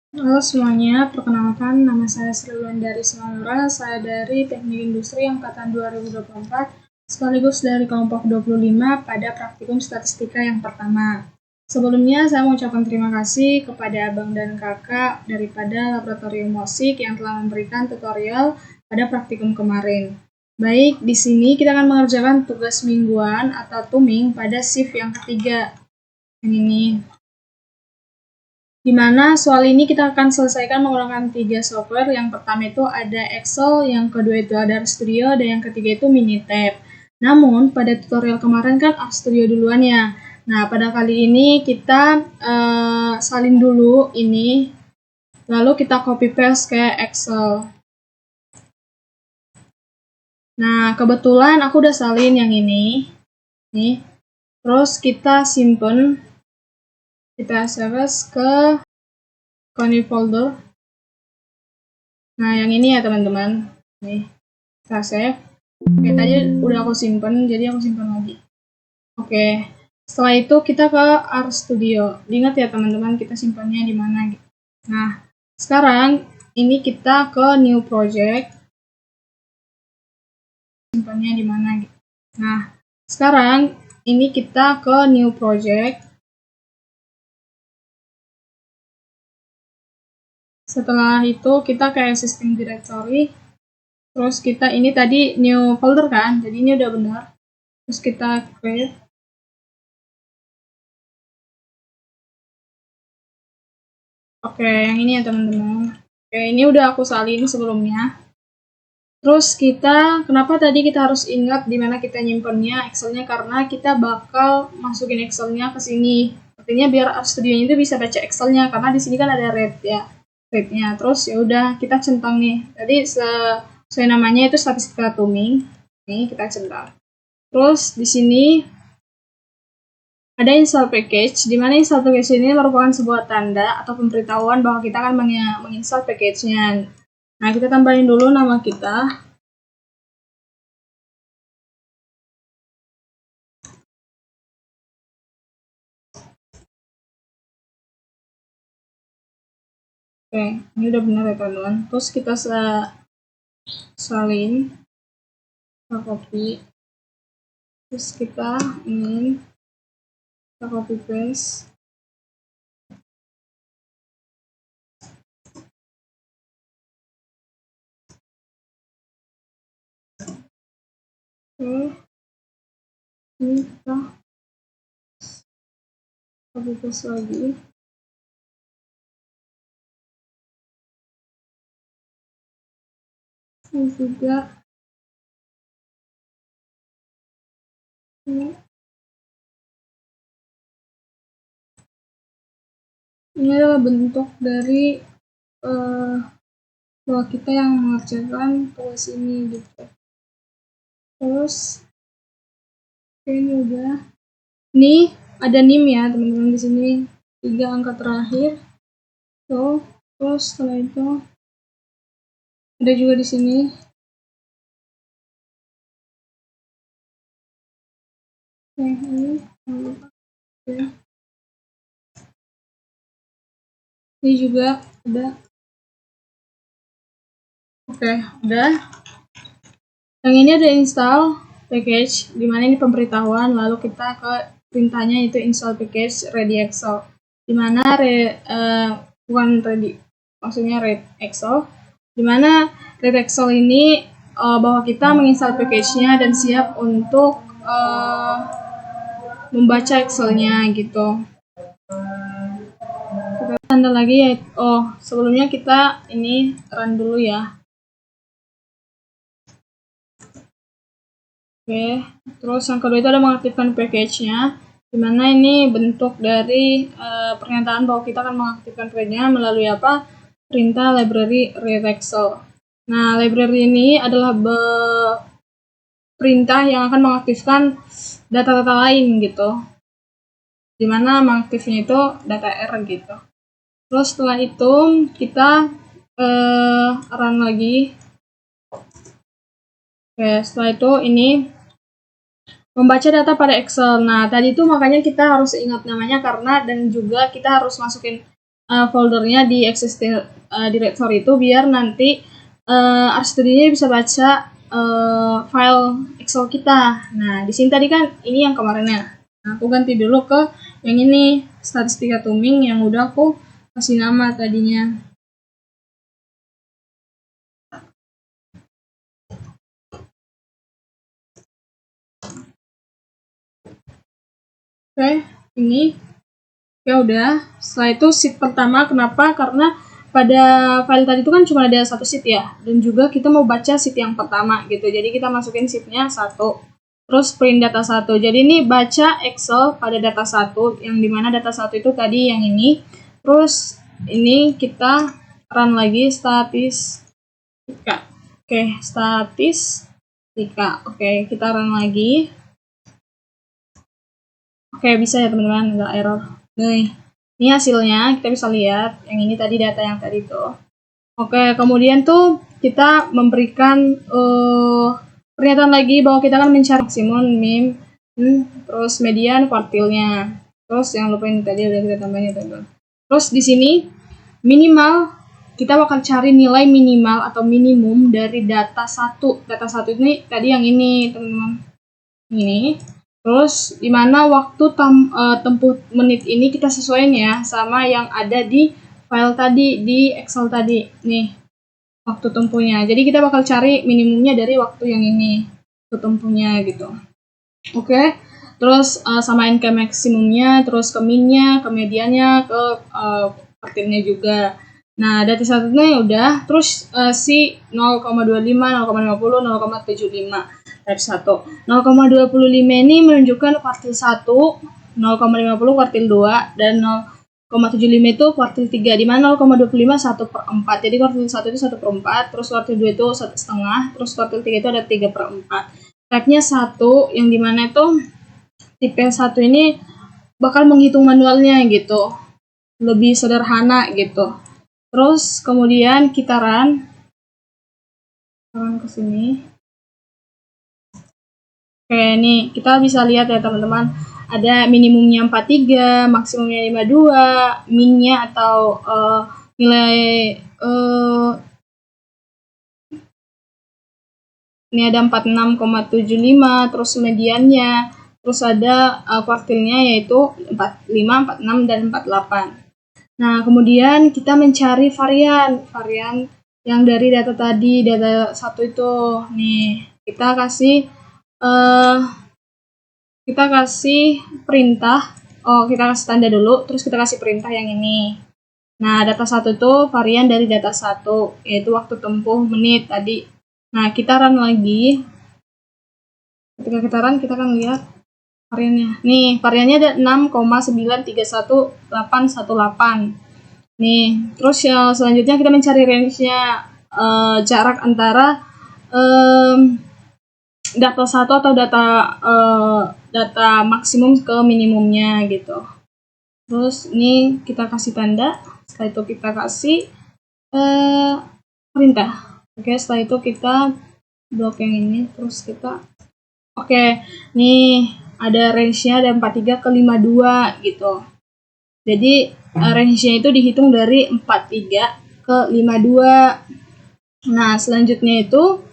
Halo semuanya, perkenalkan nama saya Sri Wulandari Simanura, saya dari Teknik Industri Angkatan 2024, sekaligus dari kelompok 25 pada praktikum statistika yang pertama. Sebelumnya saya mengucapkan terima kasih kepada abang dan kakak daripada Laboratorium Musik yang telah memberikan tutorial pada praktikum kemarin. Baik, di sini kita akan mengerjakan tugas mingguan atau tuming pada shift yang ketiga. Yang ini. Di mana soal ini kita akan selesaikan menggunakan 3 software. Yang pertama itu ada Excel, yang kedua itu ada RStudio, dan yang ketiga itu Minitab. Namun, pada tutorial kemarin kan RStudio duluan ya. Nah, pada kali ini kita salin dulu ini, lalu kita copy paste ke Excel. Nah, kebetulan aku udah salin yang ini. Nih. Terus kita simpen, kita save ke Kony folder. Nah, yang ini ya teman-teman. Nih, kita save. Oke, tadi udah aku simpen, jadi aku simpan lagi. Oke, setelah itu kita ke RStudio. Diingat ya teman-teman, kita simpannya di mana. Nah, sekarang ini kita ke New Project. Simpannya di mana. Nah, sekarang ini kita ke New Project. Setelah itu kita ke Existing Directory. Terus kita ini tadi new folder kan, jadi ini udah benar. Terus kita create. Oke, yang ini ya teman-teman. Oke, ini udah aku salin sebelumnya. Terus kenapa tadi kita harus ingat di mana kita nyimpennya Excelnya, karena kita bakal masukin Excelnya ke sini. Artinya biar RStudio itu bisa baca Excelnya, karena di sini kan ada rate-nya. Terus ya udah kita centang nih. Tadi sesuai namanya itu statistika tuming. Nih kita centang. Terus di sini ada install package, di mana install package ini merupakan sebuah tanda atau pemberitahuan bahwa kita akan menginstal package-nya. Nah, kita tambahin dulu nama kita. Oke, ini udah benar ya teman-teman. Terus kita salin, kita copy. Terus kita copy paste. Oke, ini kita copy paste lagi. Ini juga ini adalah bentuk dari bahwa kita yang mengerjakan tugas ini gitu. Terus ini udah. Ini ada NIM ya teman-teman, di sini 3 angka terakhir. Terus setelah itu ada juga di sini. Ini juga ada. Oke, udah. Yang ini ada install package, dimana ini pemberitahuan, lalu kita ke perintahnya itu install package ready Excel, dimana bukan ready, maksudnya ready Excel, dimana ready Excel ini bahwa kita menginstal package-nya dan siap untuk membaca Excel-nya gitu. Kita tanda lagi ya. Sebelumnya kita ini run dulu ya. Oke, terus yang kedua itu ada mengaktifkan package-nya, dimana ini bentuk dari pernyataan bahwa kita akan mengaktifkan package-nya melalui apa? Perintah library read Excel. Nah, library ini adalah perintah yang akan mengaktifkan data-data lain gitu, dimana mengaktifnya itu data R gitu. Terus setelah itu kita run lagi. Oke, setelah itu ini membaca data pada Excel. Nah, tadi itu makanya kita harus ingat namanya, karena dan juga kita harus masukin foldernya di existing directory itu biar nanti RStudio bisa baca file Excel kita. Nah, di sini tadi kan ini yang kemarinnya. Nah, aku ganti dulu ke yang ini, Statistika Tuming yang udah aku kasih nama tadinya. Oke, ini ya udah. Setelah itu sheet pertama, kenapa? Karena pada file tadi itu kan cuma ada satu sheet ya, dan juga kita mau baca sheet yang pertama gitu. Jadi kita masukin sheetnya 1, terus print data 1. Jadi ini baca Excel pada data 1, yang dimana data 1 itu tadi yang ini. Terus ini kita run lagi statistika. Oke, statistika. Oke, kita run lagi. Oke, bisa ya teman-teman, nggak error. Nih, ini hasilnya, kita bisa lihat. Yang ini tadi data yang tadi tuh. Oke, kemudian tuh kita memberikan pernyataan lagi bahwa kita akan mencari maksimum, min, terus median, kuartilnya. Terus yang lupa ini tadi udah kita tambahin ya teman-teman. Terus di sini minimal kita bakal cari nilai minimal atau minimum dari data 1. Data 1 ini tadi yang ini teman-teman. Ini. Terus dimana waktu tempuh menit ini kita sesuaiin ya sama yang ada di file tadi di Excel tadi. Nih, waktu tempuhnya. Jadi kita bakal cari minimumnya dari waktu yang ini, waktu tempuhnya gitu. Oke. Terus samain ke maksimumnya, terus ke minnya, ke mediannya, ke kuartilnya juga. Nah, data satunya udah. Terus si 0,25, 0,50, 0,75 dari 1. 0,25 ini menunjukkan kuartil 1, 0,50 kuartil 2, dan 0,75 itu kuartil 3, di mana 0,25 1/4. Jadi kuartil 1 itu 1/4, terus kuartil 2 itu 1,5, terus kuartil 3 itu ada 3/4. Type-nya 1, yang dimana itu tipe 1 ini bakal menghitung manualnya gitu. Lebih sederhana gitu. Terus kemudian kita run ke sini. Oke, nih kita bisa lihat ya teman-teman, ada minimumnya 43, maksimumnya 52, minnya atau nilai ini ada 46,75, terus mediannya, terus ada kuartilnya yaitu 45, 46, dan 48. Nah, kemudian kita mencari varian yang dari data tadi, data 1 itu. Nih, kita kasih perintah. Kita kasih tanda dulu, terus kita kasih perintah yang ini. Nah, data 1 itu varian dari data 1, yaitu waktu tempuh menit tadi. Nah, kita run lagi. Ketika kita run, kita akan lihat variannya. Nih, variannya ada 6,931818. Nih, terus yang selanjutnya kita mencari range-nya, jarak antara data 1 atau data maksimum ke minimumnya gitu. Terus ini kita kasih tanda, setelah itu kita kasih perintah. Oke, setelah itu kita blok yang ini, terus kita nih ada range-nya ada 43 ke 52 gitu. Jadi range-nya itu dihitung dari 43 ke 52. Nah, selanjutnya itu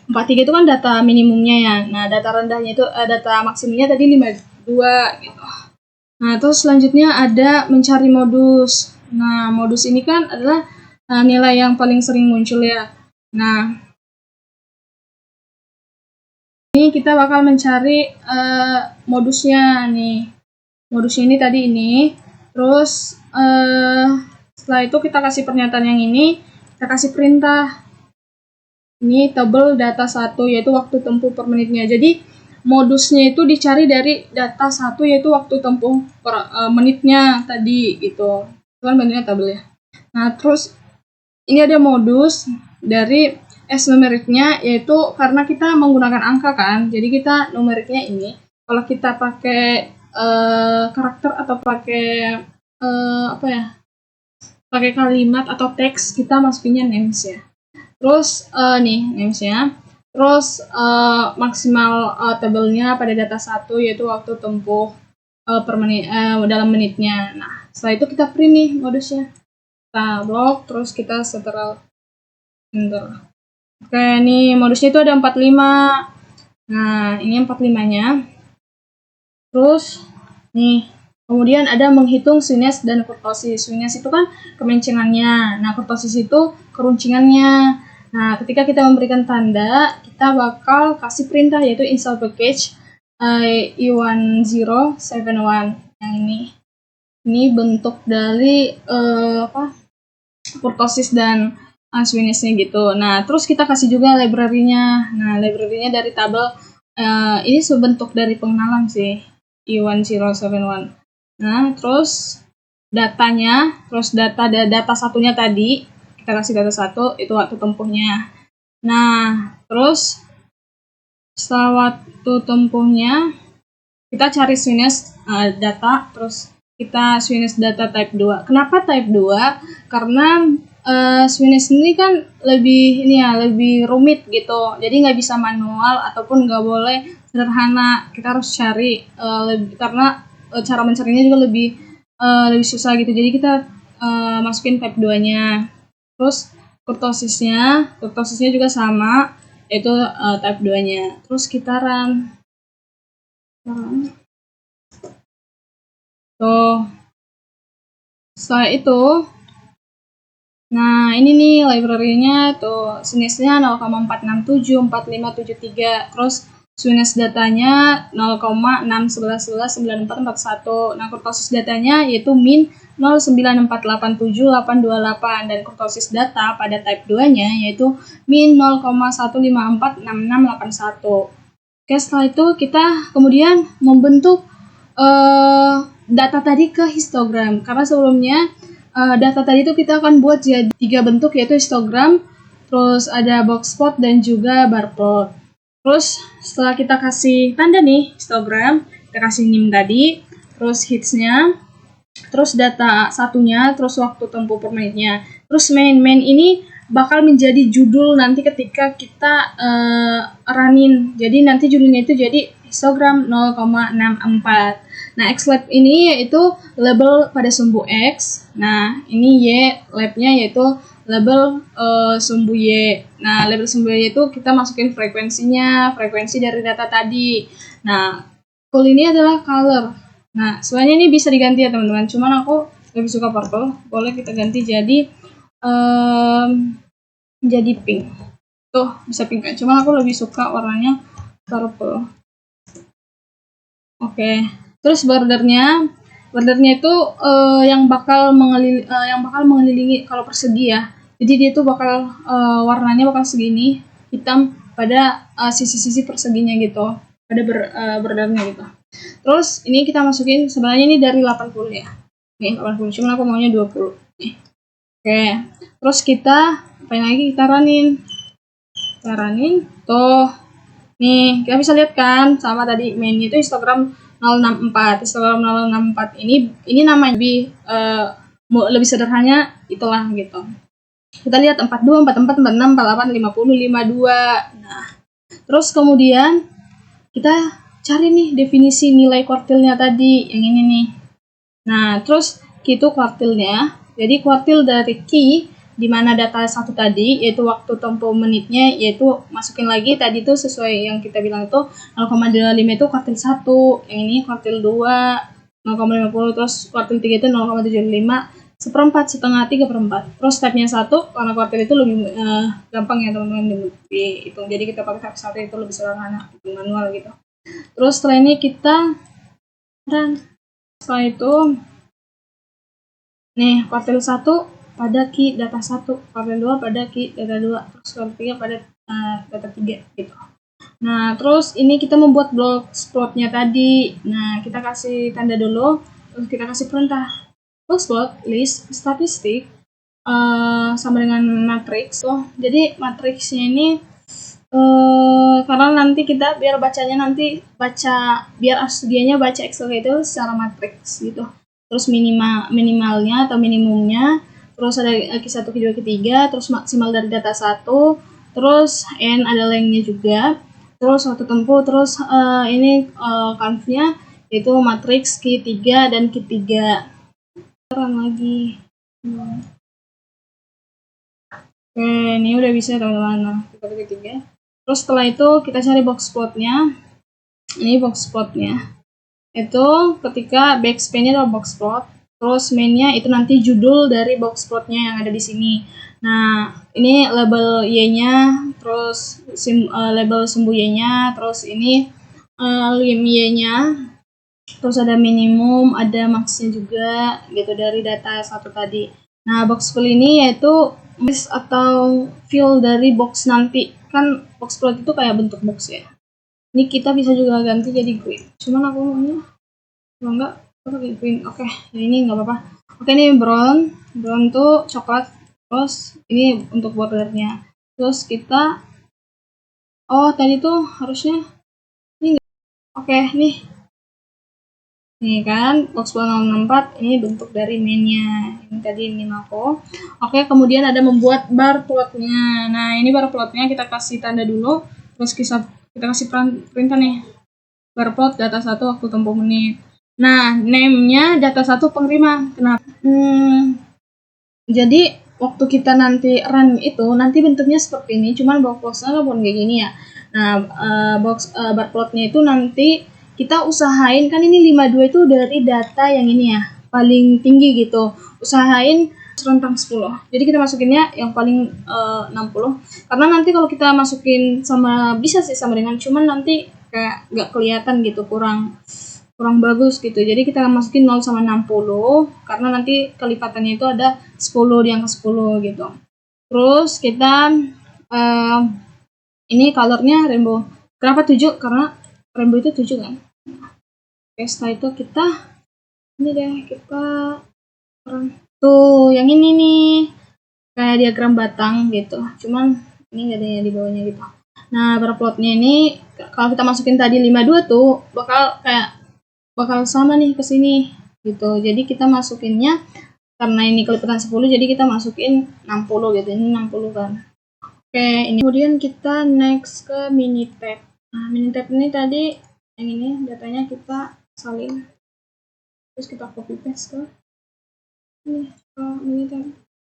43 itu kan data minimumnya ya. Nah, data rendahnya itu data maksimumnya tadi 52 gitu. Nah, terus selanjutnya ada mencari modus. Nah, modus ini kan adalah nilai yang paling sering muncul ya. Nah, ini kita bakal mencari modusnya nih. Modusnya ini tadi ini. Terus setelah itu kita kasih pernyataan yang ini, kita kasih perintah. Ini tabel data 1 yaitu waktu tempuh per menitnya. Jadi modusnya itu dicari dari data 1 yaitu waktu tempuh per menitnya tadi gitu. Itu kan bentuknya tabel ya. Nah, terus ini ada modus dari numeriknya, yaitu karena kita menggunakan angka kan. Jadi kita numeriknya ini kalau kita pakai karakter atau pakai pakai kalimat atau teks, kita masukinnya names ya. Terus nih names-nya. Terus maksimal tabelnya pada data 1 yaitu waktu tempuh per menit dalam menitnya. Nah, setelah itu kita print nih modusnya. Kita blok, terus kita setelah enter. Oke, ini modusnya itu ada 45. Nah, ini 45-nya. Terus, nih, kemudian ada menghitung swiftness dan kurtosis. Swiftness itu kan kemencengannya. Nah, kurtosis itu keruncingannya. Nah, ketika kita memberikan tanda, kita bakal kasih perintah yaitu install package i1071 yang ini. Ini bentuk dari kurtosis dan swiftness-nya gitu. Nah, terus kita kasih juga library-nya. Nah, library-nya dari tabel ini sebentuk dari pengenalan sih. i1071. Nah, terus datanya, terus data satunya tadi, kita kasih data 1, itu waktu tempuhnya. Nah, terus setelah waktu tempuhnya, kita cari swiftness data, terus kita swiftness data type 2. Kenapa type 2? Karena swiftness ini kan lebih rumit gitu, jadi nggak bisa manual ataupun nggak boleh sederhana. Kita harus cari karena cara mencarinya juga lebih susah gitu, jadi kita masukin type 2-nya. Terus kurtosisnya juga sama, yaitu type 2-nya. Terus kita run. Tuh. Setelah itu, nah ini nih library-nya tuh, swiftness-nya 0,4674573, terus swiftness datanya 0,611119441. Nah, kurtosis datanya yaitu min 094878828 dan kurtosis data pada type 2-nya yaitu min 0,1546681. Oke, setelah itu kita kemudian membentuk data tadi ke histogram, karena sebelumnya data tadi itu kita akan buat jadi 3 bentuk, yaitu histogram, terus ada box plot dan juga bar plot. Terus setelah kita kasih tanda nih histogram, kita kasih nim tadi, terus hitsnya, terus data satunya, terus waktu tempuh per menitnya. Terus main ini bakal menjadi judul nanti ketika kita runin. Jadi nanti judulnya itu jadi histogram 0,64. Nah, xlab ini yaitu label pada sumbu X. Nah, ini Y labnya yaitu label sumbu Y. Nah, label sumbu Y itu kita masukin frekuensinya, frekuensi dari data tadi. Nah, cool ini adalah color. Nah, sebenarnya ini bisa diganti ya teman-teman. Cuman aku lebih suka purple. Boleh kita ganti jadi pink. Tuh, bisa pink kan. Cuman aku lebih suka warnanya purple. Oke. Terus bordernya itu yang bakal mengelilingi kalau persegi ya. Jadi dia tuh bakal warnanya bakal segini, hitam pada sisi-sisi perseginya gitu, pada bordernya gitu. Terus ini kita masukin, sebenarnya ini dari 80 ya. Nih 80, cuman aku maunya 20. Nih. Oke. Terus kita apain lagi, kita runin. Tuh. Nih, kita bisa lihat kan sama tadi main itu histogram 064. Histogram 064 ini namanya lebih sederhananya itulah gitu. Kita lihat 42, 44, 46, 48, 50, 52. Nah, terus kemudian kita cari nih definisi nilai kuartilnya tadi, yang ini nih. Nah, terus itu kuartilnya. Jadi kuartil dari key di mana data satu tadi, yaitu waktu tempuh menitnya, yaitu masukin lagi tadi tuh sesuai yang kita bilang itu 0,25 itu kuartil 1, yang ini kuartil 2, 0,50, terus kuartil 3 itu 0,75, seperempat, setengah, 3/4. Terus stepnya 1, karena kuartil itu lebih gampang ya teman-teman dihitung, jadi kita pakai step 1 itu lebih sederhana, manual gitu. Terus setelah ini kita run. Setelah itu nih kuartil 1 pada key data 1, kuartil 2 pada key data 2, terus kuartil 3 pada data 3 gitu. Nah, terus ini kita membuat box plotnya tadi. Nah, kita kasih tanda dulu, terus kita kasih perintah box plot list statistik sama dengan matrix. Jadi matriksnya ini karena nanti kita biar studianya baca Excel itu secara matriks gitu. Terus minimalnya atau minimumnya, terus ada Q1, Q2, Q3, terus maksimal dari data 1, terus N ada lengthnya juga, terus waktu tempuh, terus ini conv-nya yaitu matriks Q3 dan Q3. Run lagi. Oke, ini udah bisa teman-teman. Nah, kita klik 3. Terus setelah itu kita cari box plotnya. Ini box plotnya. Itu ketika backspace-nya adalah box plot, terus main-nya itu nanti judul dari box plotnya yang ada di sini. Nah, ini label Y-nya, terus label sumbu Y-nya, terus ini lim Y-nya, terus ada minimum, ada max-nya juga gitu dari data satu tadi. Nah, box fill ini yaitu list atau fill dari box nanti. Kan box plot itu kayak bentuk box ya. Ini kita bisa juga ganti jadi green. Cuman aku maunya kalau enggak aku pakai green. Oke, ya ini nggak apa-apa. Oke, ini brown. Brown tuh coklat. Terus ini untuk bordernya. Terus kita tadi tuh harusnya ini. Oke, nih. Nih kan, box 064 ini bentuk dari mainnya. Ini tadi min aku. Oke, kemudian ada membuat bar plotnya. Nah, ini bar plotnya kita kasih tanda dulu. Terus kita kasih perintah nih. Bar plot data 1 waktu tempuh menit. Nah, name-nya data 1 pengerima. Kenapa? Jadi waktu kita nanti run itu nanti bentuknya seperti ini, cuman box-nya pun kayak gini ya. Nah, bar plotnya itu nanti kita usahain, kan ini 52 itu dari data yang ini ya, paling tinggi gitu. Usahain rentang 10. Jadi kita masukinnya yang paling 60. Karena nanti kalau kita masukin sama, bisa sih sama dengan, cuman nanti kayak nggak kelihatan gitu, kurang bagus gitu. Jadi kita masukin 0 sama 60 karena nanti kelipatannya itu ada 10 di angka 10 gitu. Terus kita ini colornya rainbow. Kenapa 7? Karena rainbow itu 7 kan. Oke, setelah itu kita ini deh, kita tuh yang ini nih kayak diagram batang gitu. Cuman ini nggak ada yang di bawahnya gitu. Nah, bar plotnya ini kalau kita masukin tadi 52 tuh bakal sama nih ke sini gitu. Jadi kita masukinnya karena ini kelipatan 10, jadi kita masukin 60 gitu. Ini 60 kan. Oke, ini kemudian kita next ke Minitab. Nah, Minitab ini tadi yang ini datanya kita salin. Terus kita copy paste ke ini ke Minitab.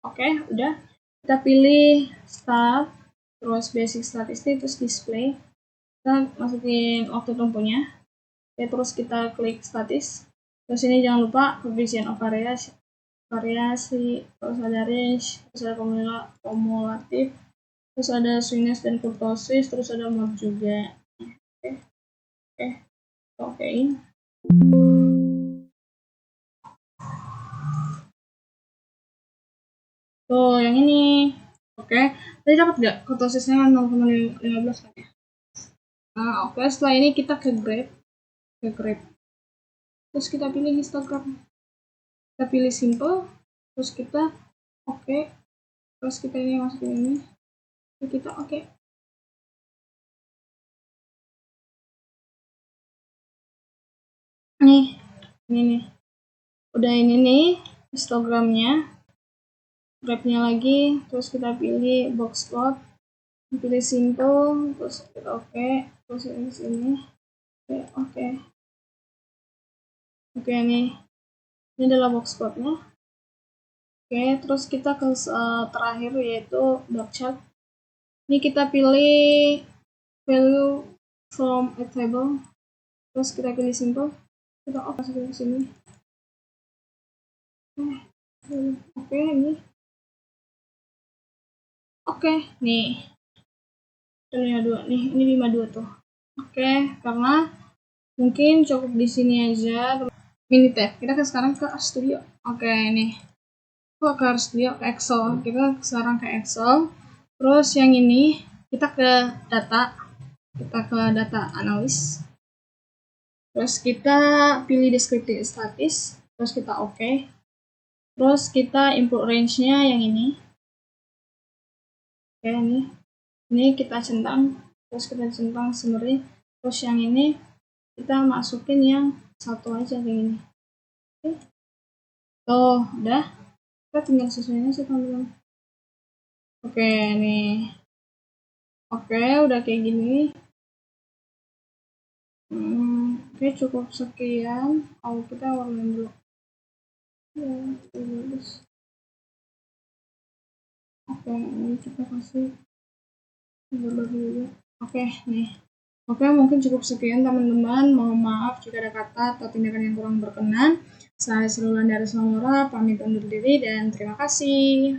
Oke, udah. Kita pilih start, terus basic statistik, terus display. Kita masukin waktu tempuhnya. Oke, terus kita klik statis. Terus ini jangan lupa coefficient of variasi, terus ada range, terus ada kumulatif, terus ada sweetness dan kurtosis, terus ada mode juga. Oke. Tuh, yang ini. Oke. Tadi dapat nggak kurtosisnya 0,15 kan ya? Nah, oke. Setelah ini kita ke grade. Terus kita pilih histogram. Kita pilih simple. Terus kita terus kita ini masukin ini. Terus kita nih, ini nih. Udah ini nih histogramnya. Grabnya lagi, terus kita pilih box plot, pilih simple, terus kita terus ini sini. Oke nih. Ini adalah box plotnya. Terus kita ke terakhir yaitu dark chart. Ini kita pilih value from a table. Terus kita pilih simple. Kita masukin ke sini. Ini. Nih. Ini 52 nih, ini 52 tuh. Karena mungkin cukup di sini aja. Minitab. Kita sekarang ke RStudio. Nih. Ke RStudio, ke Excel. Kita sekarang ke Excel. Terus yang ini kita ke data. Kita ke data analis. Terus kita pilih descriptive statis. Terus kita Terus kita input range-nya yang ini. Ini kita centang. Terus kita centang summary. Terus yang ini kita masukin yang satu aja kayak gini. Tuh, udah. Kita tinggal sesuainya sih teman-teman. Nih. Udah kayak gini. Cukup sekian. Kita warnain dulu. Ya, bagus. Oke, ini kita kasih dulu. Oke, nih. Oke, mungkin cukup sekian teman-teman. Mohon maaf jika ada kata atau tindakan yang kurang berkenan. Saya Sri Wulandari Samora, pamit undur diri dan terima kasih.